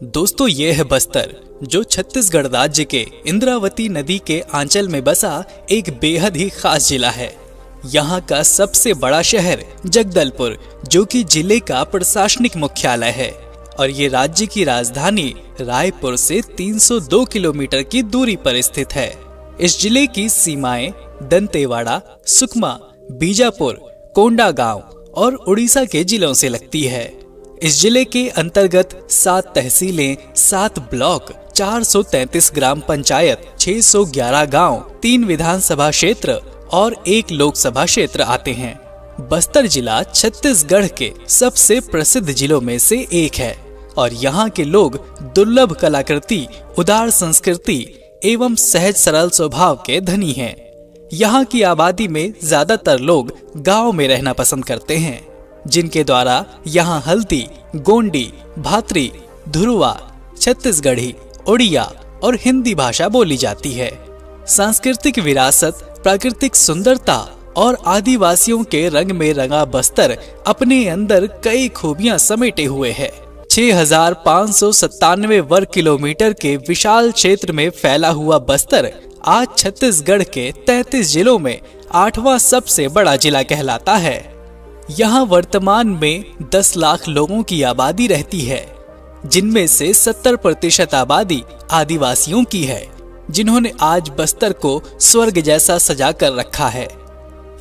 दोस्तों ये है बस्तर, जो छत्तीसगढ़ राज्य के इंद्रावती नदी के आंचल में बसा एक बेहद ही खास जिला है। यहाँ का सबसे बड़ा शहर जगदलपुर, जो कि जिले का प्रशासनिक मुख्यालय है, और ये राज्य की राजधानी रायपुर से 302 किलोमीटर की दूरी पर स्थित है। इस जिले की सीमाएं दंतेवाड़ा, सुकमा, बीजापुर, कोंडागांव और उड़ीसा के जिलों से लगती है। इस जिले के अंतर्गत 7 तहसीलें, 7 ब्लॉक, 433 ग्राम पंचायत, 611 गांव, 3 विधानसभा क्षेत्र और 1 लोकसभा क्षेत्र आते हैं। बस्तर जिला छत्तीसगढ़ के सबसे प्रसिद्ध जिलों में से एक है और यहाँ के लोग दुर्लभ कलाकृति, उदार संस्कृति एवं सहज सरल स्वभाव के धनी हैं। यहाँ की आबादी में ज्यादातर लोग गांव में रहना पसंद करते हैं, जिनके द्वारा यहाँ हल्दी, गोंडी, भात्री, धुरुआ, छत्तीसगढ़ी, उड़िया और हिंदी भाषा बोली जाती है। सांस्कृतिक विरासत, प्राकृतिक सुंदरता और आदिवासियों के रंग में रंगा बस्तर अपने अंदर कई खूबियां समेटे हुए है। 6597 वर्ग किलोमीटर के विशाल क्षेत्र में फैला हुआ बस्तर आज छत्तीसगढ़ के 33 जिलों में 8वां सबसे बड़ा जिला कहलाता है। यहाँ वर्तमान में 10 लाख लोगों की आबादी रहती है, जिनमें से 70% आबादी आदिवासियों की है, जिन्होंने आज बस्तर को स्वर्ग जैसा सजा कर रखा है।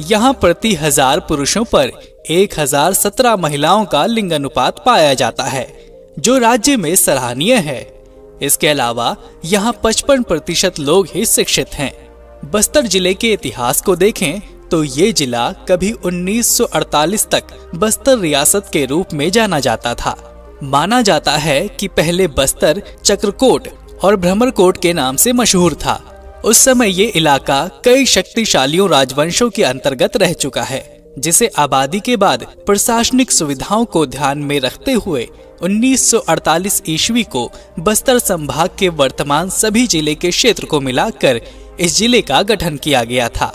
यहाँ प्रति 1000 पुरुषों पर 1017 महिलाओं का लिंगानुपात पाया जाता है, जो राज्य में सराहनीय है। इसके अलावा यहाँ 55% लोग ही शिक्षित हैं। बस्तर जिले के इतिहास को देखें तो ये जिला कभी 1948 तक बस्तर रियासत के रूप में जाना जाता था। माना जाता है कि पहले बस्तर चक्रकोट और भ्रमरकोट के नाम से मशहूर था। उस समय ये इलाका कई शक्तिशालियों राजवंशों के अंतर्गत रह चुका है, जिसे आबादी के बाद प्रशासनिक सुविधाओं को ध्यान में रखते हुए 1948 ईस्वी को बस्तर संभाग के वर्तमान सभी जिले के क्षेत्र को मिलाकर इस जिले का गठन किया गया था।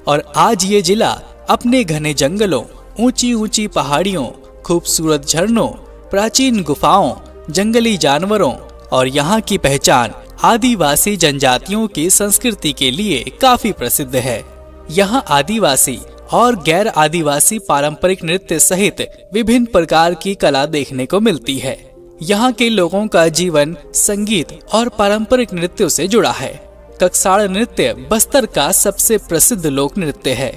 और आज ये जिला अपने घने जंगलों, ऊंची ऊंची पहाड़ियों, खूबसूरत झरनों, प्राचीन गुफाओं, जंगली जानवरों और यहाँ की पहचान आदिवासी जनजातियों की संस्कृति के लिए काफी प्रसिद्ध है। यहाँ आदिवासी और गैर आदिवासी पारंपरिक नृत्य सहित विभिन्न प्रकार की कला देखने को मिलती है। यहाँ के लोगों का जीवन संगीत और पारंपरिक नृत्यों से जुड़ा है। ककसाड़ नृत्य बस्तर का सबसे प्रसिद्ध लोक नृत्य है।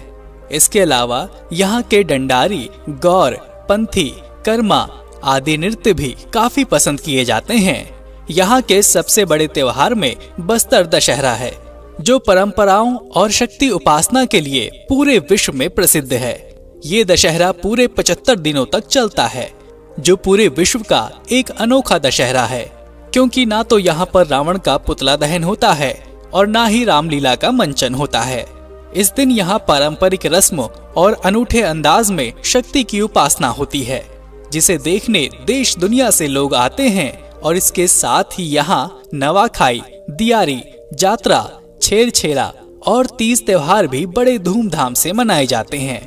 इसके अलावा यहाँ के डंडारी, गौर, पंथी, कर्मा आदि नृत्य भी काफी पसंद किए जाते हैं। यहाँ के सबसे बड़े त्योहार में बस्तर दशहरा है, जो परंपराओं और शक्ति उपासना के लिए पूरे विश्व में प्रसिद्ध है। ये दशहरा पूरे 75 दिनों तक चलता है, जो पूरे विश्व का एक अनोखा दशहरा है, क्योंकि ना तो यहाँ पर रावण का पुतला दहन होता है और ना ही रामलीला का मंचन होता है। इस दिन यहाँ पारंपरिक रस्म और अनूठे अंदाज में शक्ति की उपासना होती है, जिसे देखने देश दुनिया से लोग आते हैं। और इसके साथ ही यहाँ नवाखाई, दियारी, जात्रा, छेरछेरा और तीज त्योहार भी बड़े धूमधाम से मनाए जाते हैं।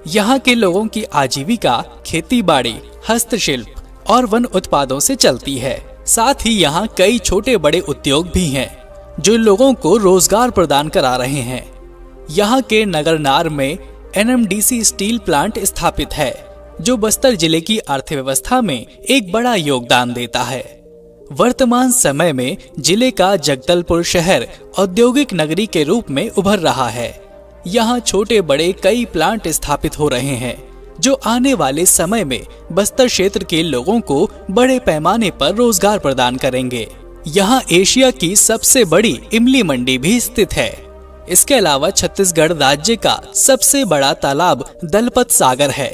यहाँ के लोगों की आजीविका खेती बाड़ी, हस्तशिल्प और वन उत्पादों से चलती है। साथ ही यहाँ कई छोटे बड़े उद्योग भी हैं, जो लोगों को रोजगार प्रदान करा रहे हैं। यहाँ के नगरनार में NMDC स्टील प्लांट स्थापित है, जो बस्तर जिले की अर्थव्यवस्था में एक बड़ा योगदान देता है। वर्तमान समय में जिले का जगदलपुर शहर औद्योगिक नगरी के रूप में उभर रहा है। यहाँ छोटे बड़े कई प्लांट स्थापित हो रहे हैं, जो आने वाले समय में बस्तर क्षेत्र के लोगों को बड़े पैमाने पर रोजगार प्रदान करेंगे। यहाँ एशिया की सबसे बड़ी इमली मंडी भी स्थित है। इसके अलावा छत्तीसगढ़ राज्य का सबसे बड़ा तालाब दलपत सागर है,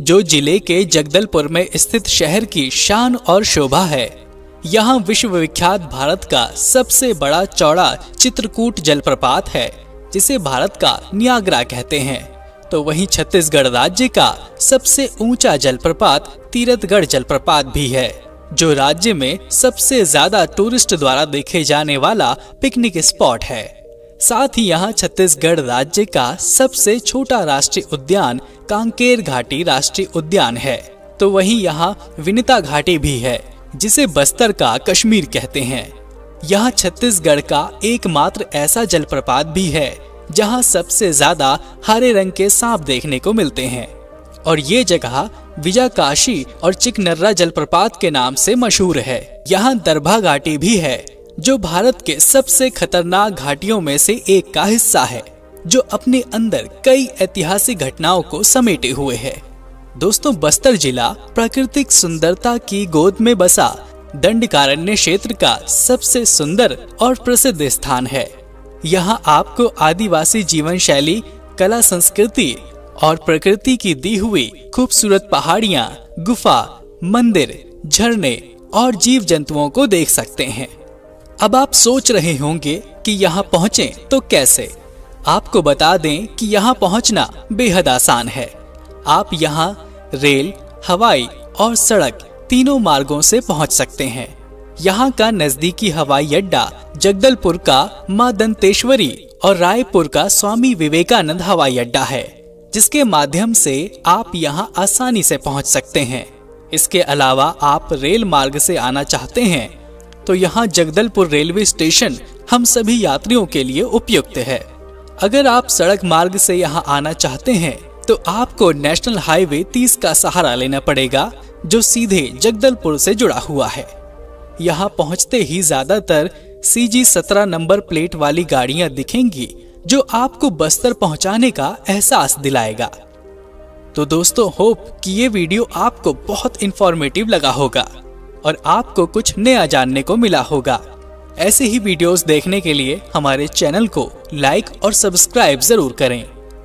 जो जिले के जगदलपुर में स्थित शहर की शान और शोभा है। यहाँ विश्व विख्यात भारत का सबसे बड़ा चौड़ा चित्रकूट जलप्रपात है, जिसे भारत का नियाग्रा कहते हैं। तो वहीं छत्तीसगढ़ राज्य का सबसे ऊंचा जलप्रपात तीरथगढ़ जलप्रपात भी है, जो राज्य में सबसे ज्यादा टूरिस्ट द्वारा देखे जाने वाला पिकनिक स्पॉट है। साथ ही यहाँ छत्तीसगढ़ राज्य का सबसे छोटा राष्ट्रीय उद्यान कांकेर घाटी राष्ट्रीय उद्यान है। तो वहीं यहाँ विनिता घाटी भी है, जिसे बस्तर का कश्मीर कहते हैं। यहाँ छत्तीसगढ़ का एकमात्र ऐसा जलप्रपात भी है जहाँ सबसे ज्यादा हरे रंग के सांप देखने को मिलते हैं और ये जगह विजयकाशी और चिकनर्रा जलप्रपात के नाम से मशहूर है। यहाँ दरभा घाटी भी है जो भारत के सबसे खतरनाक घाटियों में से एक का हिस्सा है, जो अपने अंदर कई ऐतिहासिक घटनाओं को समेटे हुए है। दोस्तों, बस्तर जिला प्राकृतिक सुंदरता की गोद में बसा दंडकारण्य क्षेत्र का सबसे सुंदर और प्रसिद्ध स्थान है। यहाँ आपको आदिवासी जीवन शैली, कला संस्कृति और प्रकृति की दी हुई खूबसूरत पहाड़ियाँ, गुफा, मंदिर, झरने और जीव जंतुओं को देख सकते हैं। अब आप सोच रहे होंगे कि यहाँ पहुँचे तो कैसे। आपको बता दें कि यहाँ पहुँचना बेहद आसान है। आप यहाँ रेल, हवाई और सड़क तीनों मार्गों से पहुँच सकते हैं। यहाँ का नजदीकी हवाई अड्डा जगदलपुर का मां दंतेश्वरी और रायपुर का स्वामी विवेकानंद हवाई अड्डा है, जिसके माध्यम से आप यहाँ आसानी से पहुँच सकते हैं। इसके अलावा आप रेल मार्ग से आना चाहते हैं तो यहाँ जगदलपुर रेलवे स्टेशन हम सभी यात्रियों के लिए उपयुक्त है। अगर आप सड़क मार्ग से यहाँ आना चाहते हैं तो आपको नेशनल हाईवे 30 का सहारा लेना पड़ेगा, जो सीधे जगदलपुर से जुड़ा हुआ है। यहाँ पहुँचते ही ज्यादातर CG 17 नंबर प्लेट वाली गाड़ियाँ दिखेंगी, जो आपको बस्तर पहुँचाने का एहसास दिलाएगा। तो दोस्तों, होप कि ये वीडियो आपको बहुत इंफॉर्मेटिव लगा होगा और आपको कुछ नया जानने को मिला होगा। ऐसे ही वीडियोस देखने के लिए हमारे चैनल को लाइक और सब्सक्राइब जरूर करें।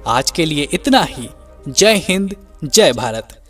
आज के लिए इतना ही। जय हिंद, जय भारत।